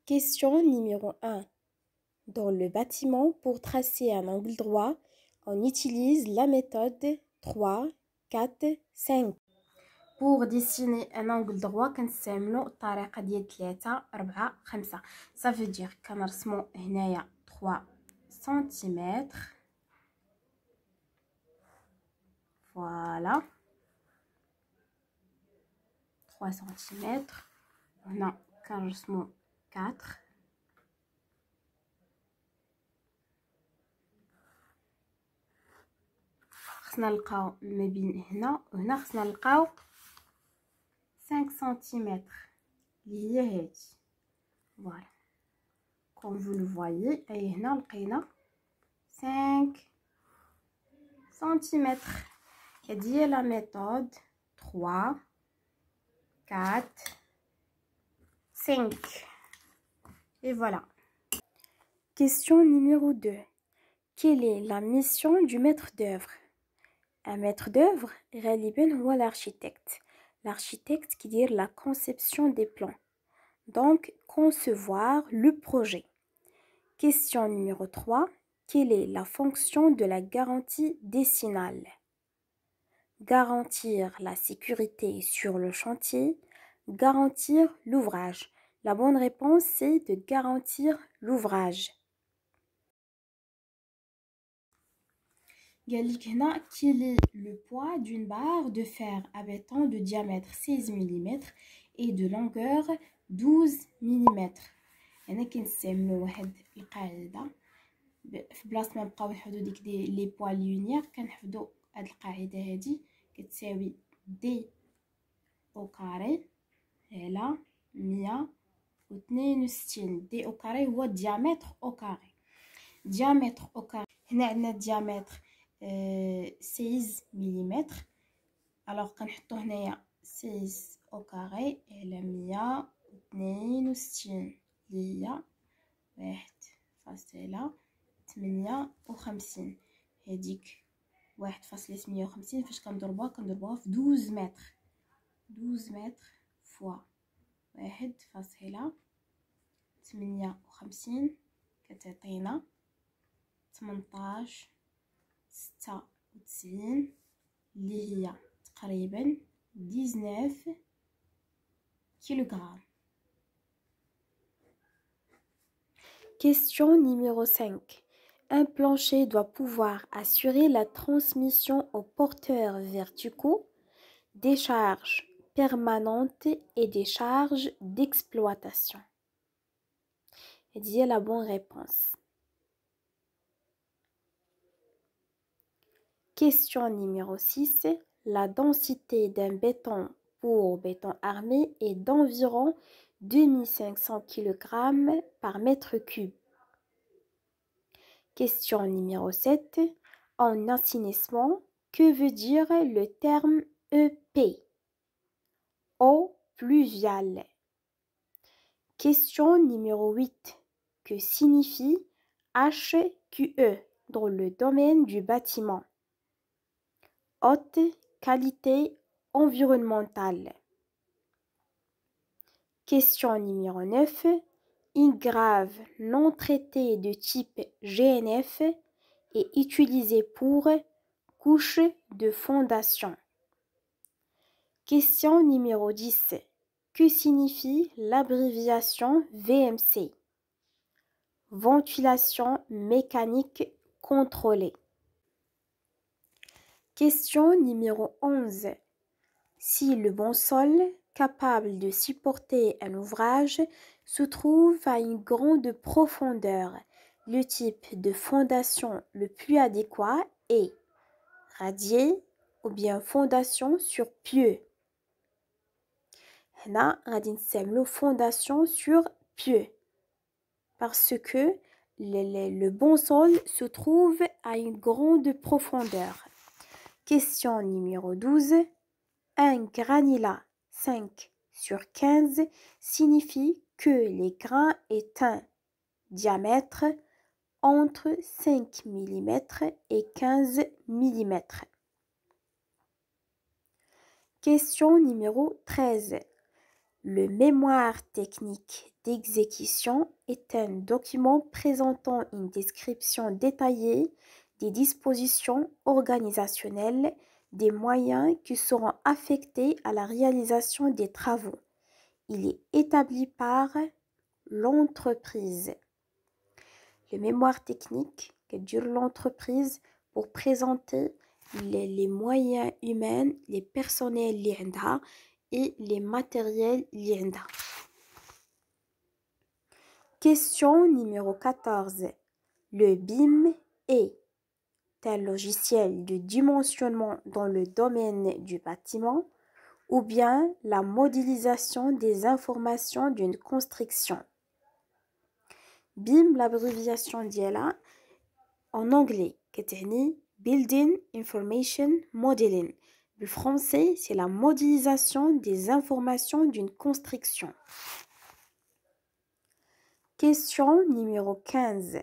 Question numéro 1. Dans le bâtiment, pour tracer un angle droit, on utilise la méthode 3, 4, 5. Pour dessiner un angle droit, كنستعملوا الطريقة ديال 3 4 5. Ça veut dire كنرسموا هنايا 3 سنتيمتر. Voilà. 3 سنتيمتر. هنا كنرسموا 4. خصنا نلقاو ما بين هنا وهنا خصنا نلقاو 5 سنتيمتر اللي هي هادي. فوالا كوم فو لو فوايي. اي هنا لقينا 5 سنتيمتر. هادي هي لا ميثود 3 4 5. Et voilà. Question numéro 2. Quelle est la mission du maître d'œuvre? Un maître d'œuvre غالبا هو l'architecte. L'architecte qui dit la conception des plans. Donc, concevoir le projet. Question numéro 3. Quelle est la fonction de la garantie décennale? Garantir la sécurité sur le chantier, garantir l'ouvrage. La bonne réponse, c'est de garantir l'ouvrage. Quel est le poids d'une barre de fer à béton de diamètre 16 mm et de longueur 12 mm? هنا كنستعملوا واحد القاعده في بلاصه ما نبقاو نحفظوا ديك لي بوا لينيير كنحفظوا هاد القاعده هادي كتساوي دي او كاري على 162. دي او كاري هو diamètre او كاري. diamètre او كاري هنا عندنا diamètre 16 ملم. الوغ كنحطو هنايا 16 او كاري على 162 اللي هي 1.58. هاديك 1.58 فاش كنضربوها في 12 متر. 12 متر فوا 1.58 كتعطينا 18.96 اللي هي تقريبا 19 كيلوغرام. Question numéro 5. Un plancher doit pouvoir assurer la transmission aux porteurs verticaux des charges permanentes et des charges d'exploitation. Et dis la bonne réponse. Question numéro 6. La densité d'un béton pour béton armé est d'environ 2500 kg par mètre cube. Question numéro 7. En assainissement, que veut dire le terme EP? Eau pluviale. Question numéro 8. Que signifie HQE dans le domaine du bâtiment? Haute qualité environnementale. Question numéro 9. Une grave non traitée de type GNF est utilisée pour couche de fondation. Question numéro 10. Que signifie l'abréviation VMC? Ventilation mécanique contrôlée. Question numéro 11. Si le bon sol capable de supporter un ouvrage se trouve à une grande profondeur, le type de fondation le plus adéquat est radier ou bien fondation sur pieux. هنا غادي نستعملو fondation sur pieux parce que le bon sol se trouve à une grande profondeur. Question numéro 12. Un granulat 5/15 signifie que les grains aient un diamètre entre 5 mm et 15 mm. Question numéro 13. Le mémoire technique d'exécution est un document présentant une description détaillée des dispositions organisationnelles, des moyens qui seront affectés à la réalisation des travaux. Il est établi par l'entreprise. Le mémoire technique que dure l'entreprise pour présenter les moyens humains, les personnels l'INDA et les matériels l'INDA. Question numéro 14. Le BIM est un logiciel de dimensionnement dans le domaine du bâtiment ou bien la modélisation des informations d'une construction. BIM, l'abréviation d'IELA, en anglais, كتعني Building Information Modeling. Le français, c'est la modélisation des informations d'une construction. Question numéro 15.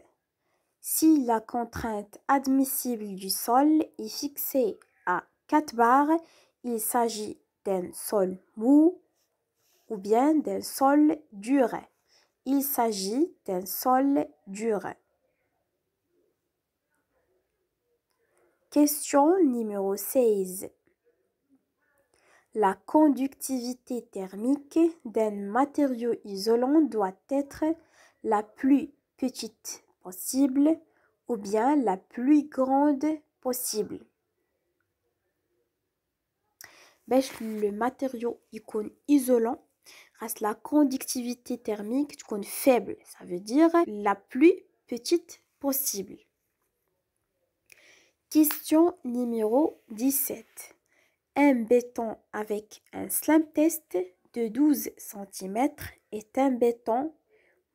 Si la contrainte admissible du sol est fixée à 4 barres, il s'agit d'un sol mou ou bien d'un sol dur. Il s'agit d'un sol dur. Question numéro 16. La conductivité thermique d'un matériau isolant doit être la plus petite possible ou bien la plus grande possible. باش le matériau يكون isolant, la conductivité thermique تكون faible, ça veut dire la plus petite possible. Question numéro 17. Un béton avec un slam test de 12 cm est un béton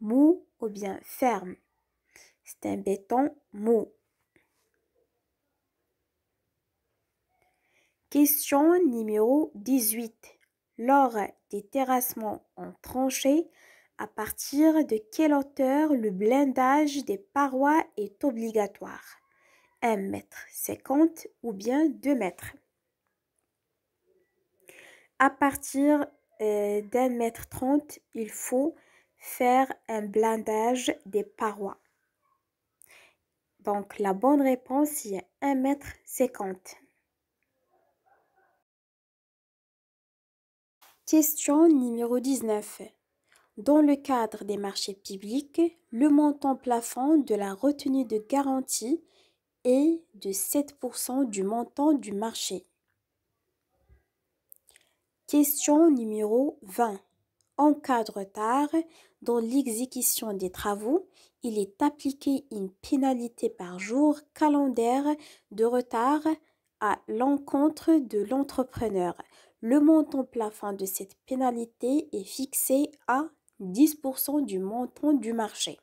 mou ou bien ferme. C'est un béton mou. Question numéro 18. Lors des terrassements en tranchée, à partir de quelle hauteur le blindage des parois est obligatoire? 1,50 m ou bien 2 mètres. À partir d'1,30 m, il faut faire un blindage des parois. Donc, la bonne réponse est 1,50 m. Question numéro 19. Dans le cadre des marchés publics, le montant plafond de la retenue de garantie est de 7% du montant du marché. Question numéro 20. En cas de retard dans l'exécution des travaux, il est appliqué une pénalité par jour calendaire de retard à l'encontre de l'entrepreneur. Le montant plafond de cette pénalité est fixé à 10% du montant du marché.